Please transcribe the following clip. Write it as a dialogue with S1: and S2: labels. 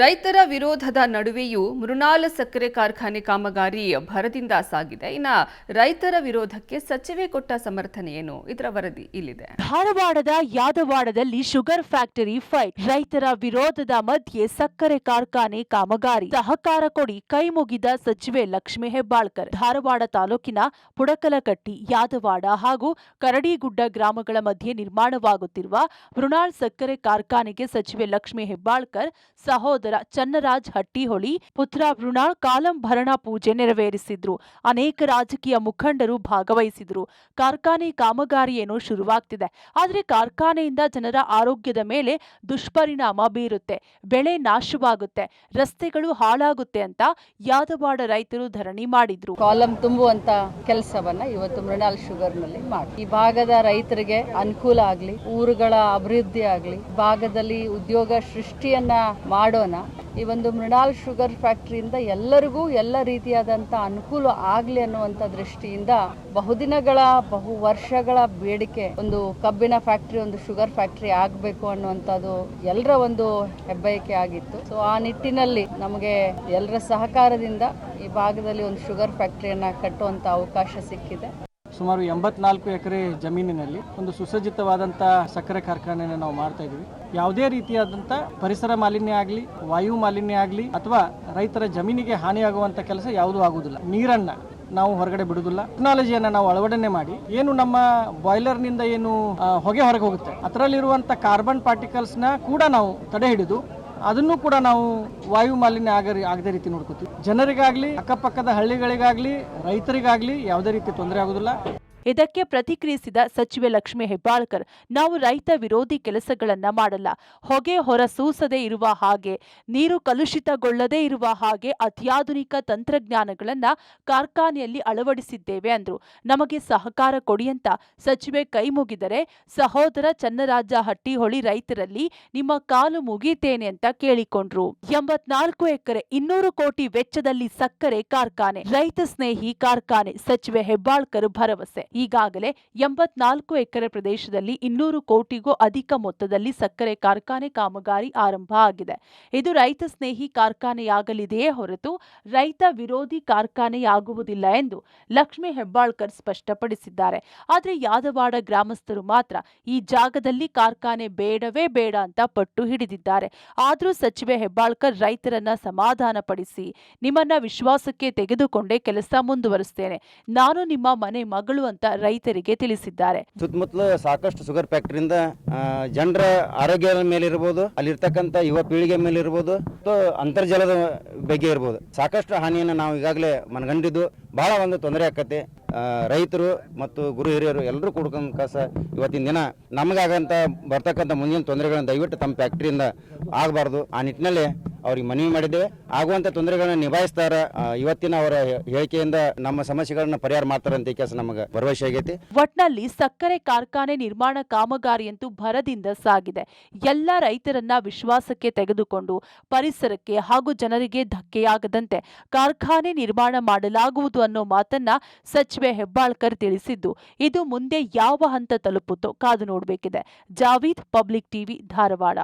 S1: ರೈತರ ವಿರೋಧದ ನಡುವೆಯೂ ಮೃಣಾಲ್ ಸಕ್ಕರೆ ಕಾರ್ಖಾನೆ ಕಾಮಗಾರಿ ಭರದಿಂದ ಸಾಗಿದೆ. ಇನ್ನು ರೈತರ ವಿರೋಧಕ್ಕೆ ಸಚಿವೆ ಕೊಟ್ಟ ಸಮರ್ಥನೆ ಏನು? ಇದರ ವರದಿ ಇಲ್ಲಿದೆ.
S2: ಧಾರವಾಡದ ಯಾದವಾಡದಲ್ಲಿ ಶುಗರ್ ಫ್ಯಾಕ್ಟರಿ ಫೈಟ್. ರೈತರ ವಿರೋಧದ ಮಧ್ಯೆ ಸಕ್ಕರೆ ಕಾರ್ಖಾನೆ ಕಾಮಗಾರಿ. ಸಹಕಾರ ಕೊಡಿ ಕೈ ಮುಗಿದ ಸಚಿವೆ ಲಕ್ಷ್ಮೀ ಹೆಬ್ಬಾಳ್ಕರ್. ಧಾರವಾಡ ತಾಲೂಕಿನ ಪುಡಕಲಕಟ್ಟಿ, ಯಾದವಾಡ ಹಾಗೂ ಕರಡಿಗುಡ್ಡ ಗ್ರಾಮಗಳ ಮಧ್ಯೆ ನಿರ್ಮಾಣವಾಗುತ್ತಿರುವ ಮೃಣಾಲ್ ಸಕ್ಕರೆ ಕಾರ್ಖಾನೆಗೆ ಸಚಿವೆ ಲಕ್ಷ್ಮೀ ಹೆಬ್ಬಾಳ್ಕರ್ ಸಹೋದರ ಚನ್ನರಾಜ್ ಹಟ್ಟಿಹೊಳಿ ಪುತ್ರ ಮೃಣಾಲ್ ಕಾಲಂಭರಣ ಪೂಜೆ ನೆರವೇರಿಸಿದ್ರು. ಅನೇಕ ರಾಜಕೀಯ ಮುಖಂಡರು ಭಾಗವಹಿಸಿದ್ರು. ಕಾರ್ಖಾನೆ ಕಾಮಗಾರಿ ಏನೋ ಶುರುವಾಗ್ತಿದೆ, ಆದರೆ ಕಾರ್ಖಾನೆಯಿಂದ ಜನರ ಆರೋಗ್ಯದ ಮೇಲೆ ದುಷ್ಪರಿಣಾಮ ಬೀರುತ್ತೆ, ಬೆಳೆ ನಾಶವಾಗುತ್ತೆ, ರಸ್ತೆಗಳು ಹಾಳಾಗುತ್ತೆ ಅಂತ ಯಾದವಾಡ ರೈತರು ಧರಣಿ ಮಾಡಿದ್ರು.
S3: ಕಾಲಂ ತುಂಬುವಂತ ಕೆಲಸವನ್ನ ಇವತ್ತು ಮೃಣಾಲ್ ಶುಗರ್ ನಲ್ಲಿ ಮಾಡಿ ಈ ಭಾಗದ ರೈತರಿಗೆ ಅನುಕೂಲ ಆಗ್ಲಿ, ಊರುಗಳ ಅಭಿವೃದ್ಧಿ ಆಗ್ಲಿ, ಭಾಗದಲ್ಲಿ ಉದ್ಯೋಗ ಸೃಷ್ಟಿಯನ್ನ ಮಾಡೋಣ. ಈ ಒಂದು ಮೃಣಾಲ್ ಶುಗರ್ ಫ್ಯಾಕ್ಟರಿಯಿಂದ ಎಲ್ಲರಿಗೂ ಎಲ್ಲ ರೀತಿಯಾದಂಥ ಅನುಕೂಲ ಆಗಲಿ ಅನ್ನುವಂಥ ದೃಷ್ಟಿಯಿಂದ ಬಹುದಿನಗಳ ಬಹು ವರ್ಷಗಳ ಬೇಡಿಕೆ ಒಂದು ಕಬ್ಬಿನ ಫ್ಯಾಕ್ಟರಿ, ಒಂದು ಶುಗರ್ ಫ್ಯಾಕ್ಟರಿ ಆಗಬೇಕು ಅನ್ನುವಂಥದ್ದು ಎಲ್ಲರ ಒಂದು ಹೆಬ್ಬಯಕೆ ಆಗಿತ್ತು. ಸೊ ಆ ನಿಟ್ಟಿನಲ್ಲಿ ನಮಗೆ ಎಲ್ಲರ ಸಹಕಾರದಿಂದ ಈ ಭಾಗದಲ್ಲಿ ಒಂದು ಶುಗರ್ ಫ್ಯಾಕ್ಟರಿಯನ್ನು ಕಟ್ಟುವಂಥ ಅವಕಾಶ ಸಿಕ್ಕಿದೆ.
S4: ಸುಮಾರು 84 ಎಕರೆ ಜಮೀನಿನಲ್ಲಿ ಒಂದು ಸುಸಜ್ಜಿತವಾದಂಥ ಸಕ್ಕರೆ ಕಾರ್ಖಾನೆಯನ್ನು ನಾವು ಮಾಡ್ತಾ ಇದ್ದೀವಿ. ಯಾವುದೇ ರೀತಿಯಾದಂಥ ಪರಿಸರ ಮಾಲಿನ್ಯ ಆಗಲಿ, ವಾಯು ಮಾಲಿನ್ಯ ಆಗಲಿ ಅಥವಾ ರೈತರ ಜಮೀನಿಗೆ ಹಾನಿಯಾಗುವಂಥ ಕೆಲಸ ಯಾವುದೂ ಆಗುವುದಿಲ್ಲ. ನೀರನ್ನು ನಾವು ಹೊರಗಡೆ ಬಿಡುವುದಿಲ್ಲ. ಟೆಕ್ನಾಲಜಿಯನ್ನು ನಾವು ಅಳವಡನೆ ಮಾಡಿ ಏನು ನಮ್ಮ ಬಾಯ್ಲರ್ನಿಂದ ಏನು ಹೊಗೆ ಹೊರಗೆ ಹೋಗುತ್ತೆ ಅದರಲ್ಲಿರುವಂಥ ಕಾರ್ಬನ್ ಪಾರ್ಟಿಕಲ್ಸ್ನ ಕೂಡ ನಾವು ತಡೆ ಹಿಡಿದು ಅದನ್ನು ಕೂಡ ನಾವು ವಾಯು ಮಾಲಿನ್ಯ ಆಗದೇ ರೀತಿ ನೋಡ್ಕೋತೀವಿ. ಜನರಿಗಾಗ್ಲಿ, ಅಕ್ಕಪಕ್ಕದ ಹಳ್ಳಿಗಳಿಗಾಗ್ಲಿ, ರೈತರಿಗಾಗ್ಲಿ ಯಾವುದೇ ರೀತಿ ತೊಂದರೆ ಆಗೋದಿಲ್ಲ.
S2: ಇದಕ್ಕೆ ಪ್ರತಿಕ್ರಿಯಿಸಿದ ಸಚಿವೆ ಲಕ್ಷ್ಮೀ ಹೆಬ್ಬಾಳ್ಕರ್, ನಾವು ರೈತ ವಿರೋಧಿ ಕೆಲಸಗಳನ್ನ ಮಾಡಲ್ಲ, ಹೊಗೆ ಹೊರಸೂಸದೆ ಇರುವ ಹಾಗೆ, ನೀರು ಕಲುಷಿತಗೊಳ್ಳದೇ ಇರುವ ಹಾಗೆ ಅತ್ಯಾಧುನಿಕ ತಂತ್ರಜ್ಞಾನಗಳನ್ನ ಕಾರ್ಖಾನೆಯಲ್ಲಿ ಅಳವಡಿಸಿದ್ದೇವೆ ಅಂದ್ರು. ನಮಗೆ ಸಹಕಾರ ಕೊಡಿ ಅಂತ ಸಚಿವೆ ಕೈ ಮುಗಿದರೆ ಸಹೋದರ ಚನ್ನರಾಜ ಹಟ್ಟಿಹೊಳಿ ರೈತರಲ್ಲಿ ನಿಮ್ಮ ಕಾಲು ಮುಗಿತೇನೆ ಅಂತ ಕೇಳಿಕೊಂಡ್ರು. 84 ಎಕರೆ 200 ಕೋಟಿ ವೆಚ್ಚದಲ್ಲಿ ಸಕ್ಕರೆ ಕಾರ್ಖಾನೆ, ರೈತ ಸ್ನೇಹಿ ಕಾರ್ಖಾನೆ, ಸಚಿವೆ ಹೆಬ್ಬಾಳ್ಕರ್ ಭರವಸೆ. ಈಗಾಗಲೇ 84 ಎಕರೆ ಪ್ರದೇಶದಲ್ಲಿ 200 ಕೋಟಿಗೂ ಅಧಿಕ ಮೊತ್ತದಲ್ಲಿ ಸಕ್ಕರೆ ಕಾರ್ಖಾನೆ ಕಾಮಗಾರಿ ಆರಂಭ ಆಗಿದೆ. ಇದು ರೈತ ಸ್ನೇಹಿ ಕಾರ್ಖಾನೆಯಾಗಲಿದೆಯೇ ಹೊರತು ರೈತ ವಿರೋಧಿ ಕಾರ್ಖಾನೆಯಾಗುವುದಿಲ್ಲ ಎಂದು ಲಕ್ಷ್ಮೀ ಹೆಬ್ಬಾಳ್ಕರ್ ಸ್ಪಷ್ಟಪಡಿಸಿದ್ದಾರೆ. ಆದರೆ ಯಾದವಾಡ ಗ್ರಾಮಸ್ಥರು ಮಾತ್ರ ಈ ಜಾಗದಲ್ಲಿ ಕಾರ್ಖಾನೆ ಬೇಡವೇ ಬೇಡ ಅಂತ ಪಟ್ಟು ಹಿಡಿದಿದ್ದಾರೆ. ಆದರೂ ಸಚಿವೆ ಹೆಬ್ಬಾಳ್ಕರ್ ರೈತರನ್ನ ಸಮಾಧಾನಪಡಿಸಿ, ನಿಮ್ಮನ್ನ ವಿಶ್ವಾಸಕ್ಕೆ ತೆಗೆದುಕೊಂಡೇ ಕೆಲಸ ಮುಂದುವರಿಸುತ್ತೇನೆ, ನಾನು ನಿಮ್ಮ ಮನೆ ಮಗಳು ಅಂತ ರೈತರಿಗೆ ತಿಳಿಸಿದ್ದಾರೆ.
S5: ಸುತ್ತಮುತ್ತಲು ಸಾಕಷ್ಟು ಶುಗರ್ ಫ್ಯಾಕ್ಟರಿಯಿಂದ ಜನರ ಆರೋಗ್ಯದ ಮೇಲೆ ಇರಬಹುದು, ಅಲ್ಲಿರ್ತಕ್ಕಂಥ ಯುವ ಪೀಳಿಗೆ ಮೇಲೆ ಇರಬಹುದು, ಅಂತರ್ಜಲದ ಬಗ್ಗೆ ಇರಬಹುದು, ಸಾಕಷ್ಟು ಹಾನಿಯನ್ನು ನಾವು ಈಗಾಗಲೇ ಮನಗಂಡಿದ್ದು. ಬಹಳ ಒಂದು ತೊಂದರೆ ಆಕತೆ. ರೈತರು ಮತ್ತು ಗುರು ಹಿರಿಯರು ಎಲ್ಲರೂ ಕೂಡ್ಕೊಂಡ ಕಾಸ ಇವತ್ತಿನ ದಿನ ನಮಗಾಗಂತ ಬರ್ತಕ್ಕಂಥ ಮುಂದಿನ ತೊಂದರೆಗಳನ್ನು ದಯವಿಟ್ಟು ತಮ್ಮ ಫ್ಯಾಕ್ಟರಿಯಿಂದ ಆಗಬಾರ್ದು. ಆ ನಿಟ್ಟಿನಲ್ಲಿ ಅವ್ರಿಗೆ ಮನವಿ ಮಾಡಿದ್ದೇವೆ. ಆಗುವಂಥ ತೊಂದರೆಗಳನ್ನ ನಿಭಾಯಿಸ್ತಾರ. ಇವತ್ತಿನ ಅವರ ಹೇಳಿಕೆಯಿಂದ ನಮ್ಮ ಸಮಸ್ಯೆಗಳನ್ನ ಪರಿಹಾರ ಮಾಡ್ತಾರೆ ಅಂತ ಈ ಕೆಲಸ ನಮಗೆ ಭರವಸೆ ಆಗೈತಿ.
S2: ಒಟ್ನಲ್ಲಿ ಸಕ್ಕರೆ ಕಾರ್ಖಾನೆ ನಿರ್ಮಾಣ ಕಾಮಗಾರಿಯಂತೂ ಭರದಿಂದ ಸಾಗಿದೆ. ಎಲ್ಲ ರೈತರನ್ನ ವಿಶ್ವಾಸಕ್ಕೆ ತೆಗೆದುಕೊಂಡು ಪರಿಸರಕ್ಕೆ ಹಾಗೂ ಜನರಿಗೆ ಧಕ್ಕೆಯಾಗದಂತೆ ಕಾರ್ಖಾನೆ ನಿರ್ಮಾಣ ಮಾಡಲಾಗುವುದು ಅನ್ನೋ ಮಾತನ್ನ ಸಚಿವೆ ಹೆಬ್ಬಾಳ್ಕರ್ ತಿಳಿಸಿದ್ದು, ಇದು ಮುಂದೆ ಯಾವ ಹಂತ ತಲುಪುತ್ತೋ ಕಾದು ನೋಡಬೇಕಿದೆ. Javeed, public TV, Dharwad.